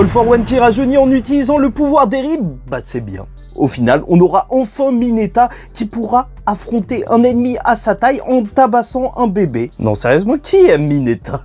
All for One qui rajeunit en utilisant le pouvoir d'Eri, bah c'est bien. Au final, on aura enfin Mineta qui pourra affronter un ennemi à sa taille en tabassant un bébé. Non sérieusement, qui aime Mineta ?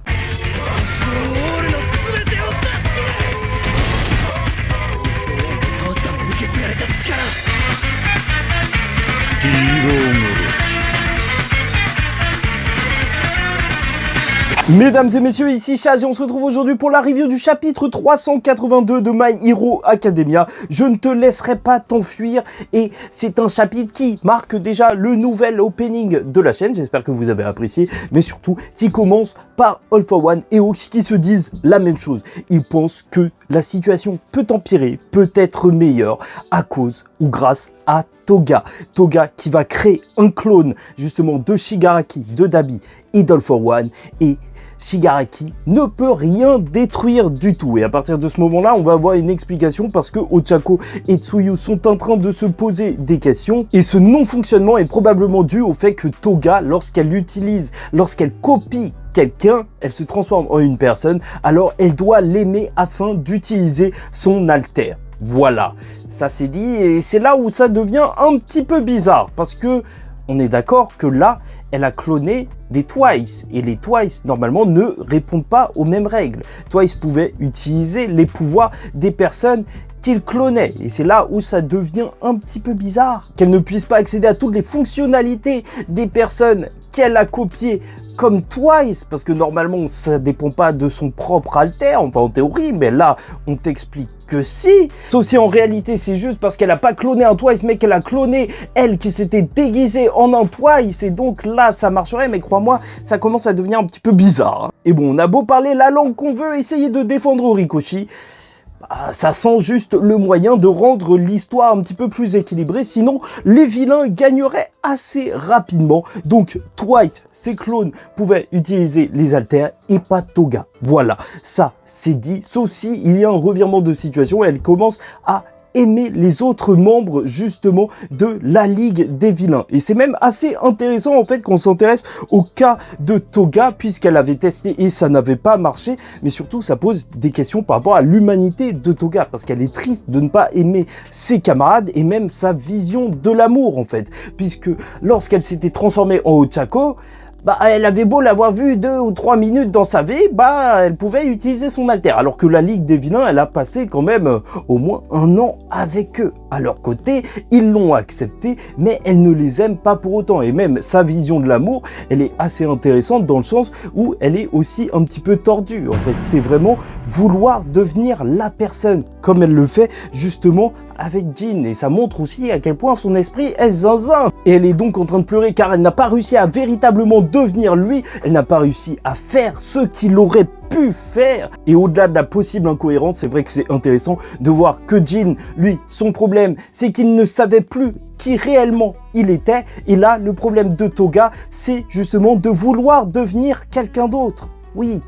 Mesdames et messieurs, ici Chaz et on se retrouve aujourd'hui pour la review du chapitre 382 de My Hero Academia. Je ne te laisserai pas t'enfuir et c'est un chapitre qui marque déjà le nouvel opening de la chaîne, j'espère que vous avez apprécié, mais surtout qui commence par All for One et Hawks qui se disent la même chose. Ils pensent que la situation peut empirer, peut être meilleure à cause ou grâce à Toga. Toga qui va créer un clone justement de Shigaraki, de Dabi et d'All for One et Shigaraki ne peut rien détruire du tout. Et à partir de ce moment-là, on va avoir une explication parce que Ochako et Tsuyu sont en train de se poser des questions. Et ce non-fonctionnement est probablement dû au fait que Toga, lorsqu'elle copie quelqu'un, elle se transforme en une personne, alors elle doit l'aimer afin d'utiliser son alter. Voilà, ça c'est dit et c'est là où ça devient un petit peu bizarre parce que on est d'accord que là, elle a cloné des Twice. Et les Twice, normalement, ne répondent pas aux mêmes règles. Twice pouvait utiliser les pouvoirs des personnes qu'il clonait. Et c'est là où ça devient un petit peu bizarre. Qu'elle ne puisse pas accéder à toutes les fonctionnalités des personnes qu'elle a copiées comme Twice, parce que normalement ça dépend pas de son propre alter, enfin en théorie, mais là on t'explique que si. Sauf si en réalité c'est juste parce qu'elle a pas cloné un Twice, mais qu'elle a cloné elle qui s'était déguisée en un Twice, et donc là ça marcherait, mais crois-moi, ça commence à devenir un petit peu bizarre. Et bon, on a beau parler la langue qu'on veut, essayer de défendre Horikoshi, ça sent juste le moyen de rendre l'histoire un petit peu plus équilibrée, sinon les vilains gagneraient assez rapidement. Donc Twice, ses clones pouvaient utiliser les alters et pas Toga. Voilà, ça c'est dit, sauf si il y a un revirement de situation et elle commence à aimer les autres membres justement de la Ligue des Vilains. Et c'est même assez intéressant en fait qu'on s'intéresse au cas de Toga puisqu'elle avait testé et ça n'avait pas marché, mais surtout ça pose des questions par rapport à l'humanité de Toga parce qu'elle est triste de ne pas aimer ses camarades et même sa vision de l'amour en fait, puisque lorsqu'elle s'était transformée en Ochako, bah, elle avait beau l'avoir vu 2 ou 3 minutes dans sa vie, bah, elle pouvait utiliser son alter. Alors que la Ligue des Vilains, elle a passé quand même au moins 1 an avec eux. À leur côté, ils l'ont accepté, mais elle ne les aime pas pour autant. Et même sa vision de l'amour, elle est assez intéressante dans le sens où elle est aussi un petit peu tordue. En fait, c'est vraiment vouloir devenir la personne, comme elle le fait justement avec Jin, et ça montre aussi à quel point son esprit est zinzin. Et elle est donc en train de pleurer car elle n'a pas réussi à véritablement devenir lui, elle n'a pas réussi à faire ce qu'il aurait pu faire. Et au-delà de la possible incohérence, c'est vrai que c'est intéressant de voir que Jin, lui, son problème, c'est qu'il ne savait plus qui réellement il était. Et là, le problème de Toga, c'est justement de vouloir devenir quelqu'un d'autre. Oui,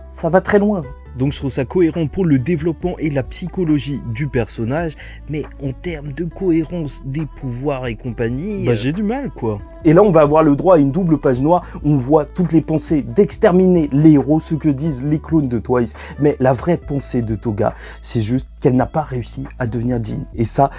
ça va très loin. Donc je trouve ça cohérent pour le développement et la psychologie du personnage, mais en termes de cohérence des pouvoirs et compagnie, bah j'ai du mal quoi. Et là on va avoir le droit à une double page noire où on voit toutes les pensées d'exterminer les héros, ce que disent les clones de Twice, mais la vraie pensée de Toga, c'est juste qu'elle n'a pas réussi à devenir Jin. Et ça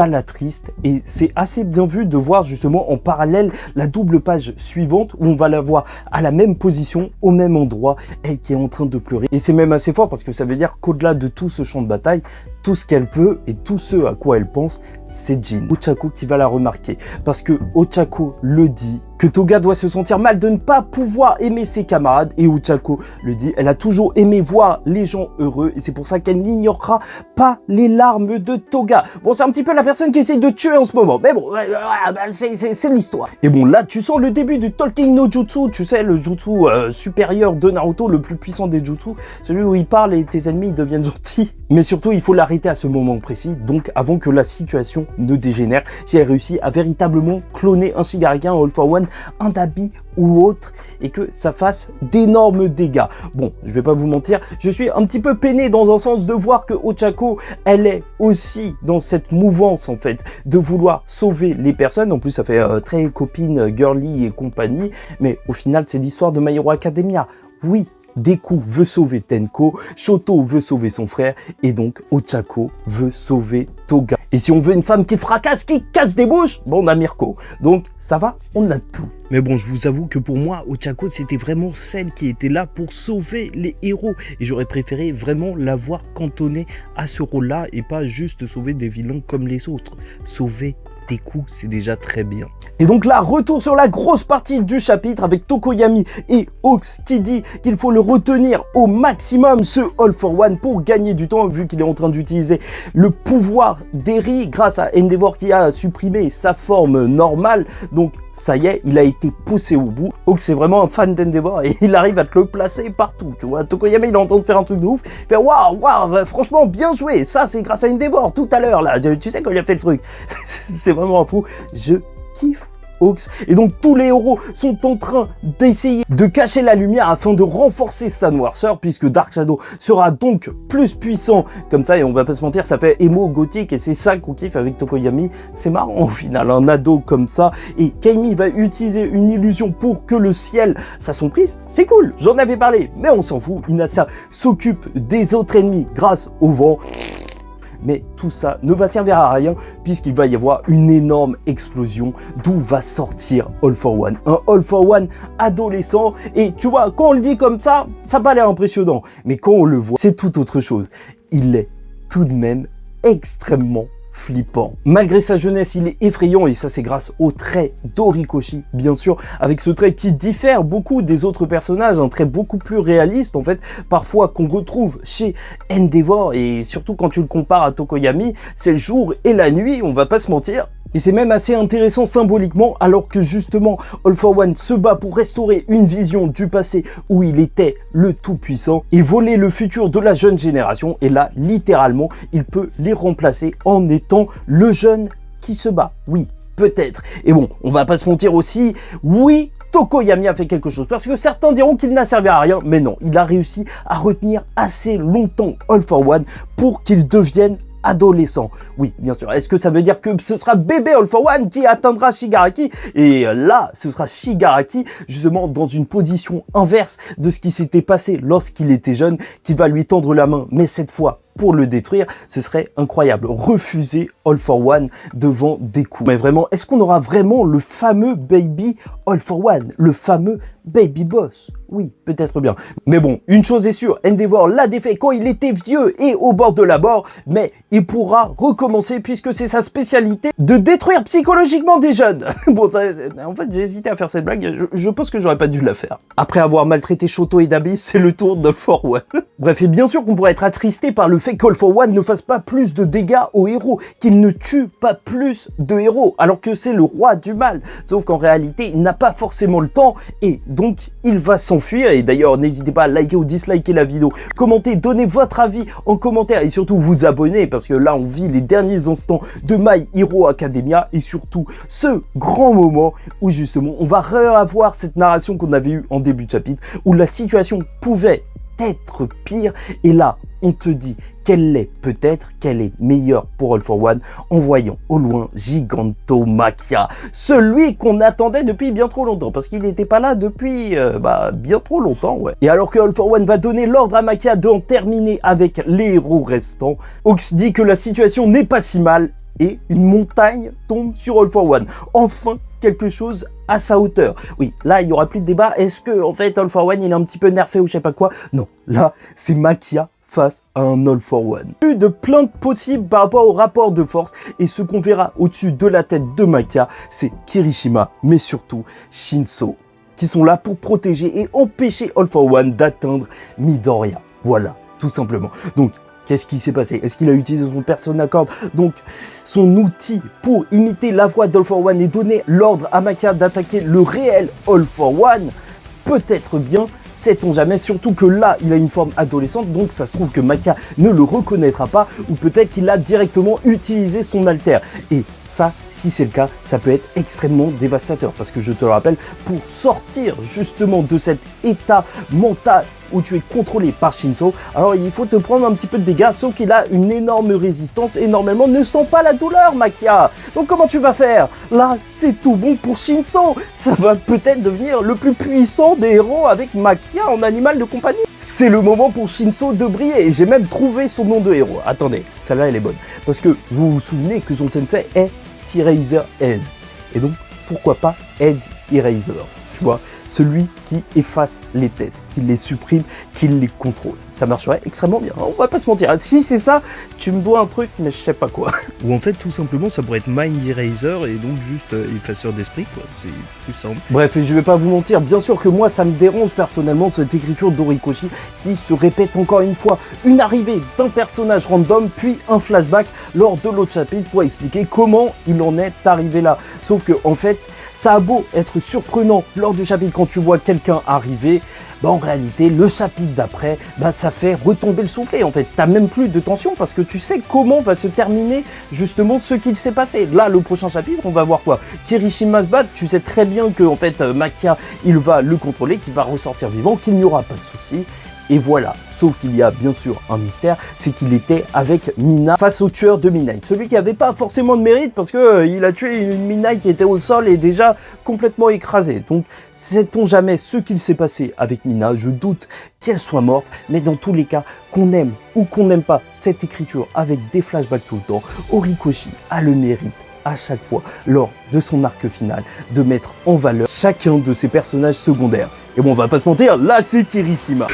l'attriste, et c'est assez bien vu de voir justement en parallèle la double page suivante où on va la voir à la même position, au même endroit, elle qui est en train de pleurer. Et c'est même assez fort parce que ça veut dire qu'au-delà de tout ce champ de bataille, tout ce qu'elle veut et tout ce à quoi elle pense, c'est Jin. Ochako qui va la remarquer parce que Ochako le dit que Toga doit se sentir mal de ne pas pouvoir aimer ses camarades, et Ochako le dit, elle a toujours aimé voir les gens heureux et c'est pour ça qu'elle n'ignorera pas les larmes de Toga. Bon, c'est un petit peu la personne qui essaie de tuer en ce moment, mais bon, c'est l'histoire. Et bon, là tu sens le début du Talking no Jutsu, tu sais, le jutsu supérieur de Naruto, le plus puissant des jutsu, celui où il parle et tes ennemis deviennent gentils. Mais surtout, il faut l'arrêter à ce moment précis, donc avant que la situation ne dégénère, si elle réussit à véritablement cloner un Shigaraki, un All for One, un Dabi ou autre, et que ça fasse d'énormes dégâts. Bon, je vais pas vous mentir, je suis un petit peu peiné dans un sens de voir que Ochako, elle est aussi dans cette mouvance en fait, de vouloir sauver les personnes. En plus, ça fait très copine, girly et compagnie, mais au final, c'est l'histoire de My Hero Academia. Oui, Deku veut sauver Tenko, Shoto veut sauver son frère, et donc Ochako veut sauver Toga. Et si on veut une femme qui fracasse, qui casse des bouches, bon, on a Mirko. Donc ça va, on a tout. Mais bon, je vous avoue que pour moi, Ochako, c'était vraiment celle qui était là pour sauver les héros. Et j'aurais préféré vraiment l'avoir cantonnée à ce rôle-là et pas juste sauver des vilains comme les autres. Sauver Deku, c'est déjà très bien. Et donc là, retour sur la grosse partie du chapitre avec Tokoyami et Hawks qui dit qu'il faut le retenir au maximum, ce All for One, pour gagner du temps, vu qu'il est en train d'utiliser le pouvoir d'Eri grâce à Endeavor qui a supprimé sa forme normale. Donc ça y est, il a été poussé au bout. Hawks c'est vraiment un fan d'Endeavor et il arrive à te le placer partout. Tu vois, Tokoyami il est en train de faire un truc de ouf. Il fait waouh, franchement bien joué. Ça c'est grâce à Endeavor tout à l'heure là. Tu sais quand il a fait le truc. C'est vraiment un fou. Je kiffe Hawks. Et donc tous les héros sont en train d'essayer de cacher la lumière afin de renforcer sa noirceur, puisque Dark Shadow sera donc plus puissant comme ça. Et on va pas se mentir, ça fait émo gothique et c'est ça qu'on kiffe avec Tokoyami. C'est marrant au final, un ado comme ça. Et Kaimi va utiliser une illusion pour que le ciel s'assombrisse. C'est cool, j'en avais parlé, mais on s'en fout. Inasa s'occupe des autres ennemis grâce au vent. Mais tout ça ne va servir à rien puisqu'il va y avoir une énorme explosion d'où va sortir All for One. Un All for One adolescent. Et tu vois, quand on le dit comme ça n'a pas l'air impressionnant. Mais quand on le voit, c'est tout autre chose. Il est tout de même extrêmement flippant. Malgré sa jeunesse, il est effrayant et ça c'est grâce au trait d'Horikoshi, bien sûr, avec ce trait qui diffère beaucoup des autres personnages, un trait beaucoup plus réaliste en fait, parfois qu'on retrouve chez Endeavor et surtout quand tu le compares à Tokoyami, c'est le jour et la nuit, on va pas se mentir. Et c'est même assez intéressant symboliquement, alors que justement All for One se bat pour restaurer une vision du passé où il était le tout-puissant et voler le futur de la jeune génération. Et là, littéralement, il peut les remplacer en étant le jeune qui se bat. Oui, peut-être. Et bon, on va pas se mentir aussi, oui, Tokoyami a fait quelque chose, parce que certains diront qu'il n'a servi à rien, mais non, il a réussi à retenir assez longtemps All for One pour qu'il devienne adolescent. Oui, bien sûr. Est-ce que ça veut dire que ce sera bébé All for One qui atteindra Shigaraki? Et là, ce sera Shigaraki, justement, dans une position inverse de ce qui s'était passé lorsqu'il était jeune, qui va lui tendre la main, mais cette fois, pour le détruire, ce serait incroyable. Refuser All for One devant Deku. Mais vraiment, est-ce qu'on aura vraiment le fameux Baby All for One? Le fameux Baby Boss? Oui, peut-être bien. Mais bon, une chose est sûre, Endeavor l'a défait quand il était vieux et au bord de la mort, mais il pourra recommencer puisque c'est sa spécialité de détruire psychologiquement des jeunes. Bon, en fait, j'ai hésité à faire cette blague, je pense que j'aurais pas dû la faire. Après avoir maltraité Shoto et Dabi, c'est le tour de All for One. Bref, et bien sûr qu'on pourrait être attristé par le fait qu'All for One ne fasse pas plus de dégâts aux héros, qu'il ne tue pas plus de héros, alors que c'est le roi du mal. Sauf qu'en réalité, il n'a pas forcément le temps, et donc il va s'enfuir. Et d'ailleurs, n'hésitez pas à liker ou disliker la vidéo, commenter, donner votre avis en commentaire, et surtout vous abonner, parce que là, on vit les derniers instants de My Hero Academia, et surtout ce grand moment où justement, on va revoir cette narration qu'on avait eue en début de chapitre, où la situation pouvait être pire, et là on te dit qu'elle est peut-être, qu'elle est meilleure pour All for One en voyant au loin Gigantomachia, celui qu'on attendait depuis bien trop longtemps, parce qu'il n'était pas là depuis bien trop longtemps, ouais. Et alors que All for One va donner l'ordre à Machia d'en terminer avec les héros restants, Hawks dit que la situation n'est pas si mal, et une montagne tombe sur All for One. Enfin, quelque chose à sa hauteur. Oui, là, il n'y aura plus de débat. Est-ce que, en fait, All for One, il est un petit peu nerfé ou je sais pas quoi? Non, là, c'est Machia face à un All for One. Plus de plaintes possibles par rapport au rapport de force, et ce qu'on verra au-dessus de la tête de Machia, c'est Kirishima, mais surtout Shinso, qui sont là pour protéger et empêcher All for One d'atteindre Midoriya. Voilà, tout simplement. Donc, qu'est-ce qui s'est passé? Est-ce qu'il a utilisé son Persona Cord, donc son outil, pour imiter la voix d'All for One et donner l'ordre à Machia d'attaquer le réel All for One? Peut-être bien, sait-on jamais, surtout que là, il a une forme adolescente, donc ça se trouve que Machia ne le reconnaîtra pas, ou peut-être qu'il a directement utilisé son alter. Et ça, si c'est le cas, ça peut être extrêmement dévastateur, parce que je te le rappelle, pour sortir justement de cet état mental où tu es contrôlé par Shinso, alors il faut te prendre un petit peu de dégâts, sauf qu'il a une énorme résistance et normalement ne sent pas la douleur, Maquia. Donc comment tu vas faire? Là, c'est tout bon pour Shinso. Ça va peut-être devenir le plus puissant des héros avec Maquia en animal de compagnie. C'est le moment pour Shinso de briller et j'ai même trouvé son nom de héros. Attendez, celle-là elle est bonne. Parce que vous vous souvenez que son sensei est Eraserhead. Et donc, pourquoi pas Head Eraser, tu vois, celui qui efface les têtes, qui les supprime, qui les contrôle. Ça marcherait extrêmement bien, on va pas se mentir. Si c'est ça, tu me dois un truc, mais je sais pas quoi. Ou en fait, tout simplement, ça pourrait être Mind Eraser et donc juste effaceur d'esprit, quoi. C'est plus simple. Bref, je vais pas vous mentir, bien sûr que moi, ça me dérange personnellement, cette écriture d'Horikoshi qui se répète encore une fois. Une arrivée d'un personnage random, puis un flashback lors de l'autre chapitre pour expliquer comment il en est arrivé là. Sauf que, en fait, ça a beau être surprenant lors du chapitre quand tu vois quelqu'un arriver, bah en réalité, le chapitre d'après, bah ça fait retomber le soufflet. En fait, t'as même plus de tension parce que tu sais comment va se terminer justement ce qu'il s'est passé. Là, le prochain chapitre, on va voir quoi? Kirishima se bat, tu sais très bien que en fait, Maquia, il va le contrôler, qu'il va ressortir vivant, qu'il n'y aura pas de souci. Et voilà, sauf qu'il y a bien sûr un mystère, c'est qu'il était avec Mina face au tueur de Midnight. Celui qui n'avait pas forcément de mérite parce que il a tué une Midnight qui était au sol et déjà complètement écrasée. Donc, sait-on jamais ce qu'il s'est passé avec Mina? Je doute qu'elle soit morte, mais dans tous les cas, qu'on aime ou qu'on n'aime pas cette écriture avec des flashbacks tout le temps, Horikoshi a le mérite à chaque fois, lors de son arc final, de mettre en valeur chacun de ses personnages secondaires. Et bon, on va pas se mentir, là c'est Kirishima.